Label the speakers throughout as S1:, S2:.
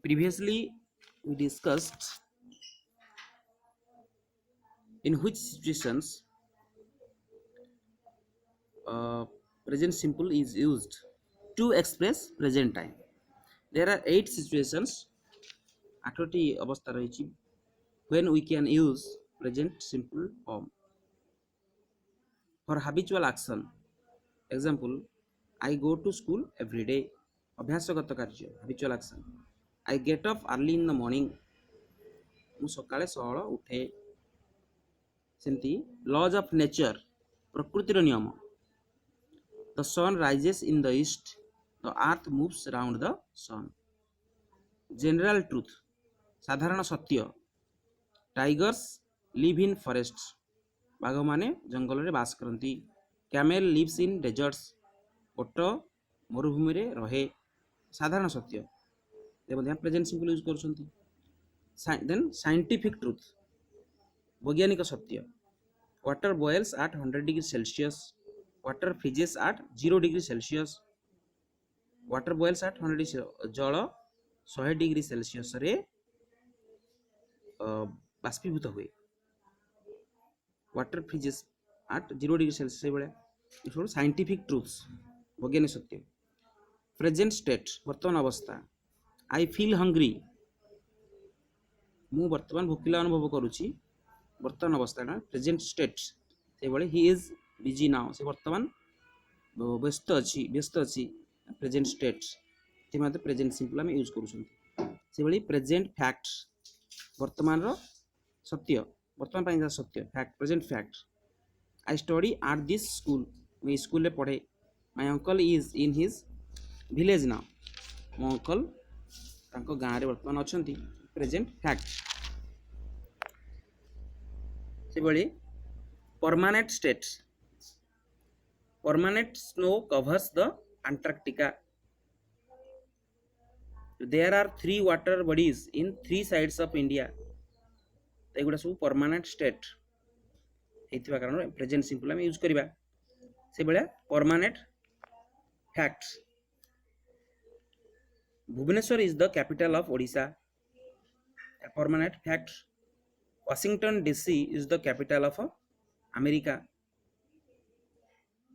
S1: Previously, we discussed in which situations present simple is used to express present time. There are 8 situations, 8টি অবস্থা রয়েছে when we can use present simple form for habitual action. Example, I go to school every day. ଅଭ୍ୟାସଗତ କାର୍ଯ୍ୟ habitual action. I get up early in the morning. ମୁଁ ସକାଳେ ସଅଳ ଉଠେ। ସେମିତି laws of nature, ପ୍ରକୃତିର ନିୟମ। The sun rises in the east. The earth moves around the sun. General truth, ସାଧାରଣ ସତ୍ୟ। Tigers live in forests. ବାଘମାନେ ଜଙ୍ଗଲରେ ବାସ କରନ୍ତି। Camel lives in deserts. ଓଟ ମରୁଭୂମିରେ ରହେ। ସାଧାରଣ ସତ୍ୟ। ମଧ୍ୟ ପ୍ରେଜେଣ୍ଟ ସିମ୍ପଲ ୟୁଜ୍ କରୁଛନ୍ତି। Then scientific truth, ବୈଜ୍ଞାନିକ ସତ୍ୟ। Water boils at 100 degrees Celsius. Water freezes at 0 degree Celsius. Water boils at 100 degree, ଜଳ 100 डिग्री सेल्सियस रे बाष्पीभूत हुए। Water freezes at 0 degree Celsius से बड़े साइंटिफिक ट्रूथ्स, वैज्ञानिक सत्य। प्रेजेंट स्टेट, वर्तमान अवस्था। आई फील हंग्री, मु वर्तमान भोकिला अनुभव करुछि। वर्तमान अवस्था प्रेजेंट स्टेट से बड़े ही इज बिजी नाउ, से वर्तमान व्यस्त अछि प्रेजेंट स्टेट ते माते प्रेजेंट सिंपल हम यूज करूछंती। से बड़ी प्रेजेंट फैक्ट, वर्तमान रो सत्य, वर्तमान पाइन सत्य fact, present fact. I study at this school, मैं स्कूल रे पढ़े। My uncle is in his village now, मो अंकल तांको गां रे वर्तमान अछंती, प्रेजेंट फैक्ट। से बड़ी permanent state, permanent snow covers the Antarctica. There are 3 water bodies in 3 sides of India. एगुड़ा सब परमानेंट स्टेट हेतिबा कारण प्रेजेंट सिंपल हम यूज करिबा। से बळे permanent facts, Bhubaneswar is the capital of Odisha, permanent fact. Washington DC is the capital of America.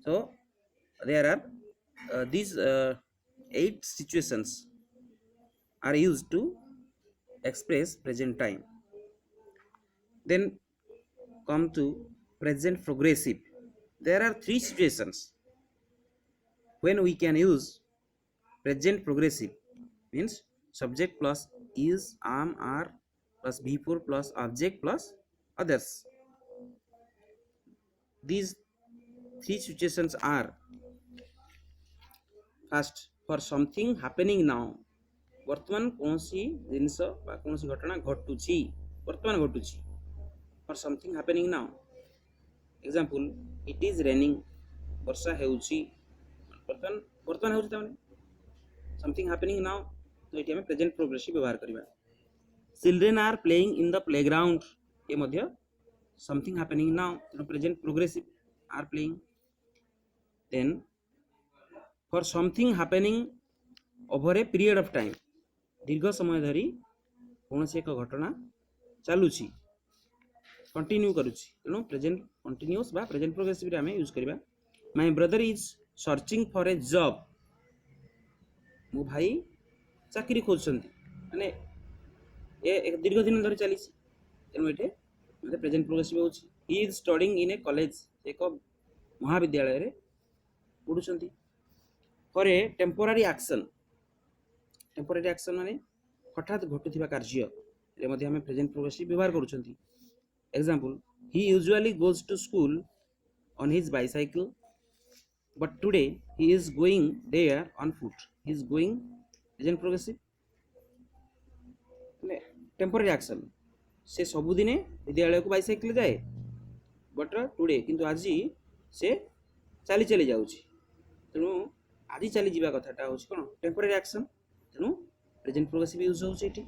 S1: So there are these 8 situations are used to express present time. Then come to present progressive. There are 3 situations when we can use present progressive, means subject plus is, am, are plus before plus object plus others. These 3 situations are: first, for something happening now, वर्तमान कौनसी जिनस बा कौनसी घटना घटुची, वर्तमान घटुची। For something happening now, example it is raining, वर्षा हेउची, वर्तमान वर्तमान हेउची ताने समथिंग हैपनिंग नाउ, तो एटी हम प्रेजेंट प्रोग्रेसिव व्यवहार करबा। Children are playing in the playground, ए मध्य समथिंग हैपनिंग नाउ, तो present progressive are playing. Then for something happening over a period of time, दीर्घ समय धरी कौन से एक घटना चलुची, कंटिन्यू करुची, तेणु प्रेजेंट कंटिन्यूअस बा प्रेजेंट प्रोग्रेसिव रे हमें यूज करबा। My brother is searching for a job, मो भाई चाकरी खोजछंती, माने ए एक दीर्घ दिन धरी चलीची, तेणु एटे मतलब प्रेजेंट प्रोग्रेसिव होची। He is studying in a college, एक महाविद्यालय रे पढुछंती। For a temporary action, temporary action माने हठात घटुथिबा कार्य रे मध्ये हम प्रेजेंट प्रोग्रेसिव व्यवहार करूछंती। Example, he usually goes to school on his bicycle but today he is going there on foot, he is going, present progressive. माने टेम्पोररी एक्शन, से सबुदिने विद्यालय को बाइसाइकल जाए, बट टुडे किंतु आज से चली चली जाउची, तेणु आज चली जीवा कथाटा होची कोन टेम्पोररी एक्शन, तेणु प्रेजेंट प्रोग्रेसिव यूज होउची एठी।